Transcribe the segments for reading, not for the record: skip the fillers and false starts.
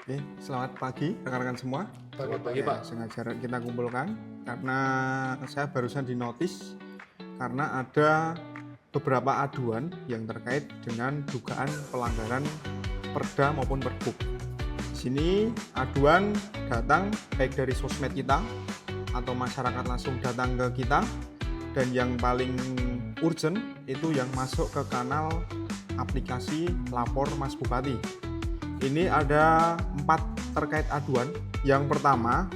Oke, selamat pagi rekan-rekan semua. Selamat pagi, Pak. Sengaja kita kumpulkan karena saya barusan dinotis karena ada beberapa aduan yang terkait dengan dugaan pelanggaran Perda maupun Pergub. Di sini aduan datang baik dari sosmed kita atau masyarakat langsung datang ke kita, dan yang paling urgent itu yang masuk ke kanal aplikasi Lapor Mas Bupati. Ini ada 4 terkait aduan. Yang pertama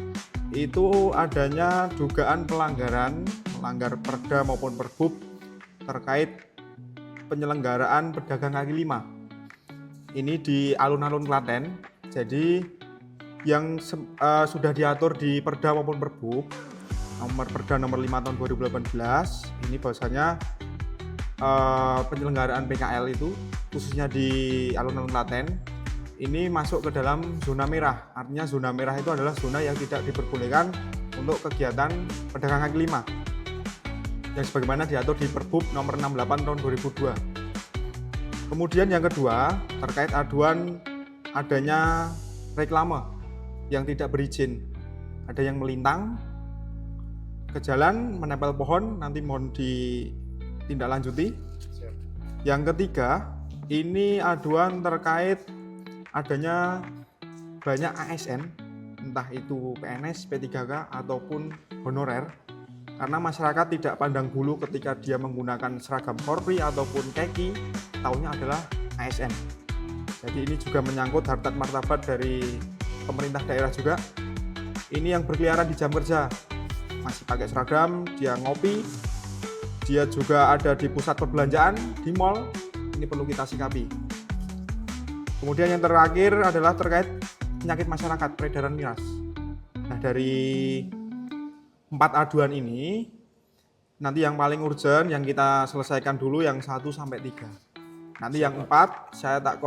itu adanya dugaan melanggar Perda maupun Pergub terkait penyelenggaraan pedagang kaki lima. Ini di alun-alun Klaten. Jadi yang sudah diatur di Perda maupun Pergub, Perda nomor 5 tahun 2018, ini bahwasanya penyelenggaraan PKL itu khususnya di alun-alun Klaten ini masuk ke dalam zona merah. Artinya zona merah itu adalah zona yang tidak diperbolehkan untuk kegiatan pedagang kaki lima yang sebagaimana diatur di Pergub nomor 68 tahun 2002. Kemudian yang kedua terkait aduan adanya reklame yang tidak berizin. Ada yang melintang ke jalan, menempel pohon, nanti mohon ditindaklanjuti. Yang ketiga, ini aduan terkait adanya banyak ASN, entah itu PNS, P3K, ataupun honorer, karena masyarakat tidak pandang bulu ketika dia menggunakan seragam Polri ataupun keki, taunya adalah ASN. Jadi ini juga menyangkut harkat martabat dari pemerintah daerah juga. Ini yang berkeliaran di jam kerja, masih pakai seragam, dia ngopi, dia juga ada di pusat perbelanjaan, di mall, ini perlu kita sikapi. Kemudian yang terakhir adalah terkait penyakit masyarakat, peredaran miras. Nah, dari 4 aduan ini, nanti yang paling urgent yang kita selesaikan dulu yang 1 sampai 3. Nanti yang 4 saya tak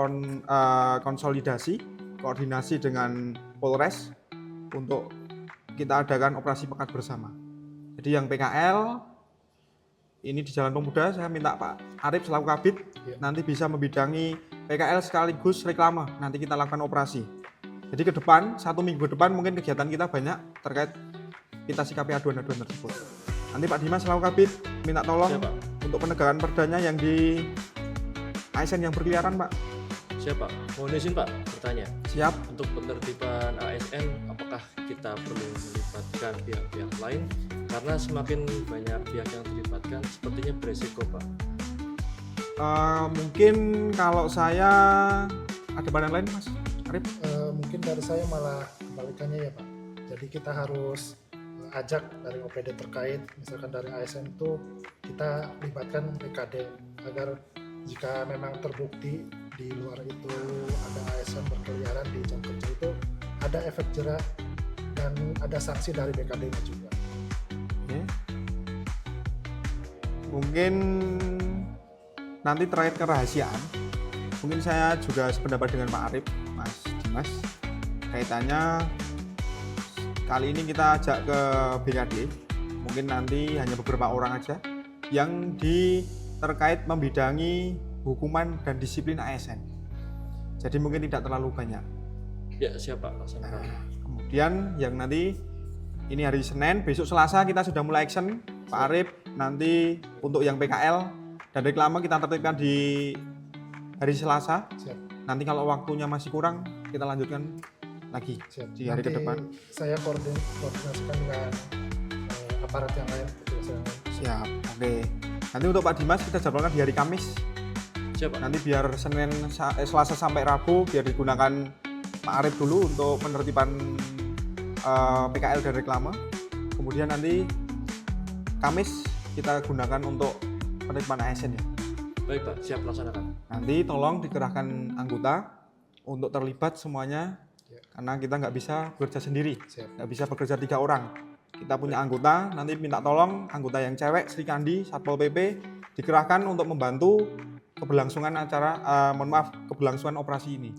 konsolidasi, koordinasi dengan Polres untuk kita adakan operasi pekat bersama. Jadi yang PKL ini di Jalan Pemuda, saya minta Pak Arif selaku Kabid nanti bisa membidangi PKL sekaligus reklame, nanti kita lakukan operasi. Jadi ke depan, 1 minggu ke depan mungkin kegiatan kita banyak terkait kita sikapi aduan-aduan tersebut. Nanti Pak Dimas selaku Kabid minta tolong untuk penegakan perdanya yang di ASN yang berkeliaran, Pak. Siap, Pak. Mohon izin, Pak, bertanya. Siap. Untuk penertiban ASN, apakah kita perlu melibatkan pihak-pihak lain? Karena semakin banyak pihak yang dilibatkan, sepertinya beresiko, Pak. Mungkin kalau saya ada pandangan lain, Mas Arif? Mungkin dari saya malah kebalikannya ya, Pak. Jadi kita harus ajak dari OPD terkait, misalkan dari ASN itu kita libatkan BKD agar jika memang terbukti di luar itu ada ASN berkeliaran di jam kerja itu ada efek jerak dan ada sanksi dari BKD-nya juga. Oke. Mungkin nanti terkait kerahasiaan, mungkin saya juga sependapat dengan Pak Arif, Mas Dimas. Kaitannya kali ini kita ajak ke BKD, mungkin nanti hanya beberapa orang aja yang terkait membidangi hukuman dan disiplin ASN. Jadi mungkin tidak terlalu banyak. Ya, siap, Pak. Laksanakan. Kemudian yang nanti ini hari Senin, besok Selasa kita sudah mulai action. Pak Arif nanti untuk yang PKL dan reklame kita tertibkan di hari Selasa. Siap. Nanti kalau waktunya masih kurang kita lanjutkan lagi. Siap. Di hari Nanti ke depan. saya koordinasikan dengan aparat yang lain. Siap. Oke. Nanti untuk Pak Dimas kita jadwalkan di hari Kamis. Siap, Pak. Nanti biar Selasa sampai Rabu biar digunakan Pak Arif dulu untuk penertiban PKL dan reklame. Kemudian nanti Kamis kita gunakan untuk penertiban ASN ya. Baik, Pak. Siap, laksanakan. Nanti tolong dikerahkan anggota untuk terlibat semuanya, karena kita nggak bisa bekerja sendiri, nggak bisa bekerja 3 orang. Kita punya anggota, nanti minta tolong anggota yang cewek, Sri Kandi, Satpol PP dikerahkan untuk membantu keberlangsungan keberlangsungan operasi ini.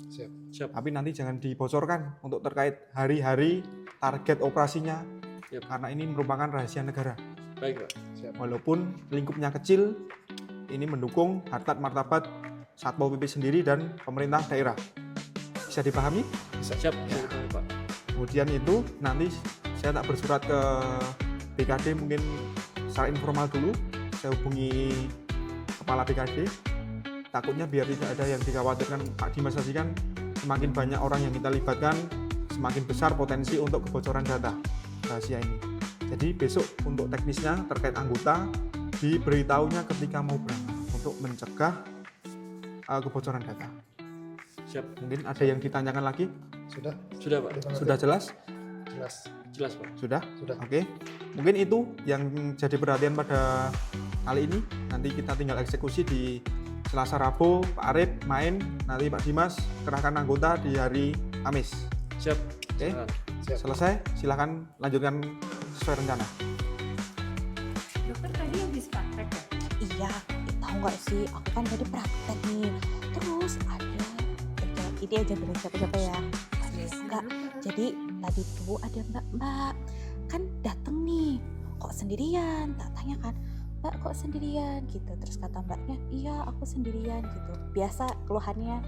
Siap. Tapi nanti jangan dibocorkan untuk terkait hari-hari target operasinya, karena ini merupakan rahasia negara. Baik, Pak. Siap. Walaupun lingkupnya kecil, ini mendukung harkat martabat Satpol PP sendiri dan pemerintah daerah. Bisa dipahami? bisa. Siap, Pak. Kemudian itu nanti saya tak bersurat ke BKD, mungkin secara informal dulu saya hubungi kepala BKD, takutnya biar tidak ada yang dikhawatirkan Pak Dimas tadi kan, semakin banyak orang yang kita libatkan semakin besar potensi untuk kebocoran data rahasia ini. Jadi besok untuk teknisnya terkait anggota diberitahunya ketika mau berangkat untuk mencegah kebocoran data. Siap. Mungkin ada yang ditanyakan lagi? Sudah? Sudah, Pak. Sudah jelas? Jelas, Pak. Sudah? Sudah. Oke. Mungkin itu yang jadi perhatian pada kali ini. Nanti kita tinggal eksekusi di Selasa Rabu, Pak Arif main, nanti Pak Dimas kerahkan anggota di hari Kamis. Siap. Oke. Siap. Selesai, silakan lanjutkan sesuai rencana. Dokter tadi habis praktek ya? Iya, tahu nggak sih, aku kan tadi praktek nih. Terus ada ini aja dari siapa-siapa ya. Enggak, jadi tadi tuh ada mbak-mbak kan dateng nih, kok sendirian? Tak tanya kan, mbak kok sendirian gitu. Terus kata mbaknya, iya aku sendirian gitu. Biasa keluhannya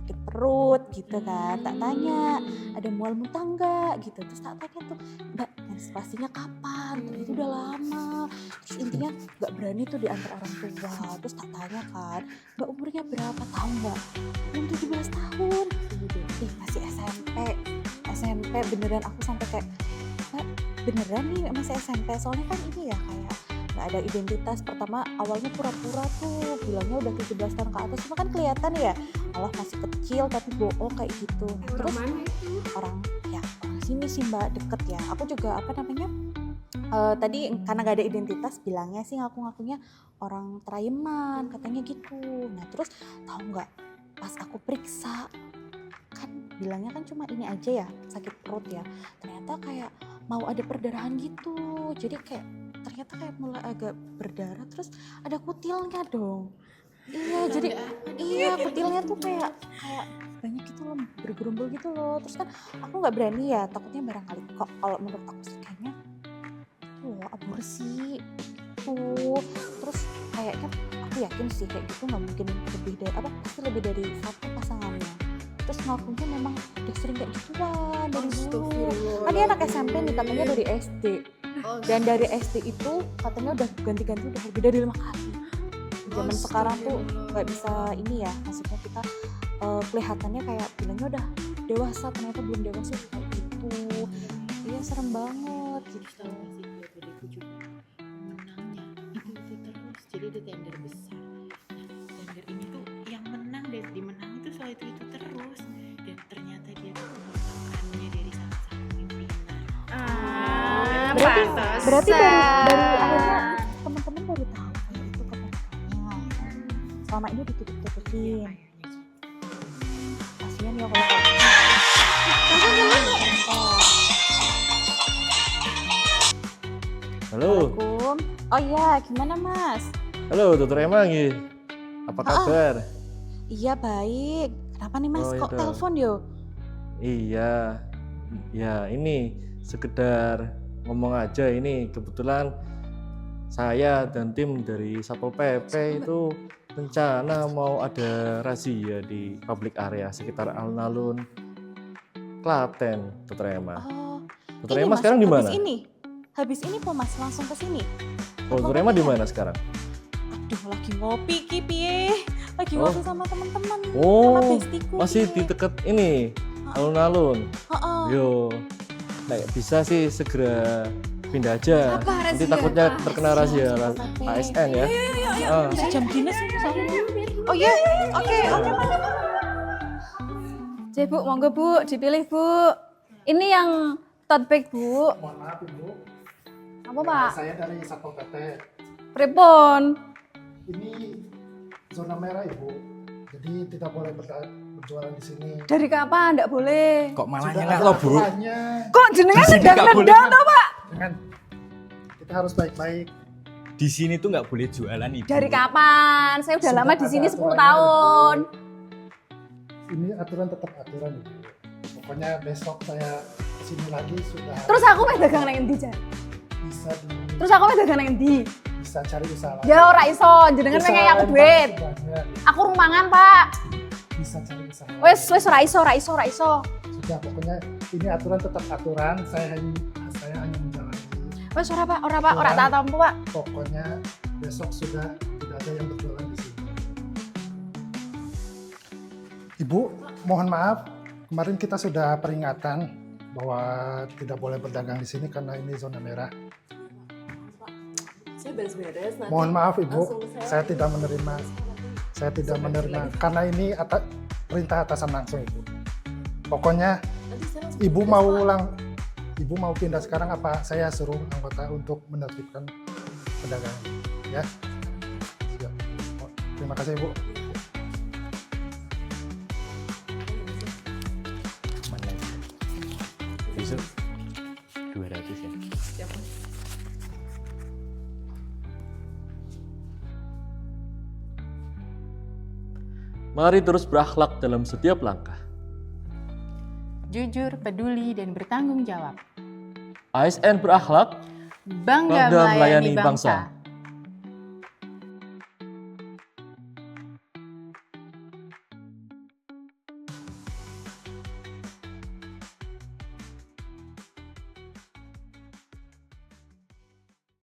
sakit perut gitu kan. Tak tanya, ada mual muntah enggak gitu. Terus tak tanya tuh, mbak menstruasinya kapan? Terus itu udah lama. Terus intinya nggak berani tuh diantar orang tua. Terus tak tanya kan, mbak umurnya berapa, tahu nggak? Belum 17 tahun. Masih SMP beneran. Aku sampai kayak, mbak beneran nih masih SMP? Soalnya kan ini ya kayak nggak ada identitas. Pertama awalnya pura-pura tuh bilangnya udah 17 tahun ke atas, cuma kan kelihatan ya Allah masih kecil tapi bohong kayak gitu. Orang mana itu? Orang sini sih mbak, deket ya. Aku juga tadi karena gak ada identitas bilangnya sih ngaku-ngakunya orang Trayeman katanya gitu. Nah terus tahu nggak, pas aku periksa kan bilangnya kan cuma ini aja ya, sakit perut ya, ternyata kayak mau ada perdarahan gitu. Jadi ternyata kayak mulai agak berdarah, terus ada kutilnya dong. Iya, jadi kutilnya tuh kayak banyak gitu loh, bergerombol gitu loh. Terus kan aku nggak berani ya, takutnya barangkali kok kalau menurut aku sih kayaknya aborsi tuh. Terus kayaknya aku yakin sih kayak gitu nggak mungkin pasti lebih dari satu pasangannya. Terus ngakunya memang udah sering kayak gituan dari dulu. Dia anak SMP nih katanya dari SD. Dan dari SD itu katanya udah ganti-ganti udah lebih dari 5 kali. Zaman sekarang tuh nggak bisa ini ya, maksudnya kita kelihatannya kayak bilangnya udah dewasa, ternyata belum dewasa kayak gitu. Iya serem banget gitu. Menangnya itu terus, jadi ada tender besar. Nah, tender ini tuh yang menang dan dimenang itu soal itu terus, dan ternyata dia tuh merupakannya dari salah satu pimpinan. Berarti dari akhirnya teman-teman baru tahu kayak itu kebenarannya. Selama ini ditutup-tutupin. Kasian ya kalau Halo. Assalamualaikum. Oh iya, gimana Mas? Halo, Dokter Emma nggih. Apa kabar? Iya baik. Kenapa nih Mas? Oh, Kok iya. telepon yo? Iya. Ya, ini sekedar ngomong aja, ini kebetulan saya dan tim dari Satpol PP itu rencana mau ada razia di public area sekitar alun-alun Klaten, Dokter Emma. Oh. Dokter Ini Emma Mas, sekarang di mana? Habis ini kok Mas langsung ke sini? Oh, Dokter Emma di mana sekarang? Aduh, lagi ngopi ki piye? Lagi ngopi sama teman-teman. Sama Oh, bestiku. masih di deket ini alun-alun. Heeh. Yo, nah, bisa sih segera pindah aja. Apa Nanti razia? takutnya terkena razia Satpol PP. ASN ya. Bisa jam dinas sih soalnya. Oh iya, oke. Cek Bu, monggo Bu, dipilih Bu. Ini yang tote bag Bu. Mohon maaf Ibu. Apa Pak? Saya dari Satpol PP. Pripun? Ini zona merah Ibu. Jadi tidak boleh berjualan di sini. Dari kapan ndak boleh? Kok malah Sudah nyelak ada lo Bu? aturannya. Kok jenengan Di sini nggak boleh. nendang toh Pak? Dengan kita harus baik-baik. Di sini tuh nggak boleh jualan Ibu. Dari kapan? Saya udah Sudah lama di ada sini 10 aturannya, tahun. Ini aturan tetap aturan Ibu. Pokoknya besok saya kesini lagi sudah Terus aku meh dagang nang endi, Jan? Terus aku meh dagang nang endi? bisa cari usaha lain. Ya ora iso, jenengan pengen aku duit. Banyak. Aku rumangan, Pak. bisa cari usaha. Wes ora iso. Sudah, pokoknya ini aturan tetap aturan. Saya hanya menjalani. Wes ora Pak, ora tak tampu Pak. Pokoknya besok sudah tidak ada yang berjualan di sini. Ibu, mohon maaf, kemarin kita sudah peringatan bahwa tidak boleh berdagang di sini karena ini zona merah. Saya beres-beres nanti. Mohon maaf Ibu, langsung saya tidak menerima. Saya tidak menerima karena ini perintah atasan langsung Ibu. Pokoknya Nanti saya langsung Ibu beres, Pak. Ibu mau pindah sekarang apa saya suruh anggota untuk menertibkan pedagang ya? Siap. Oh, terima kasih Ibu. Mana itu? Besok 200 ya. Siap, Mas. Mari terus berakhlak dalam setiap langkah. Jujur, peduli, dan bertanggung jawab. ASN berakhlak, Bangga melayani bangsa.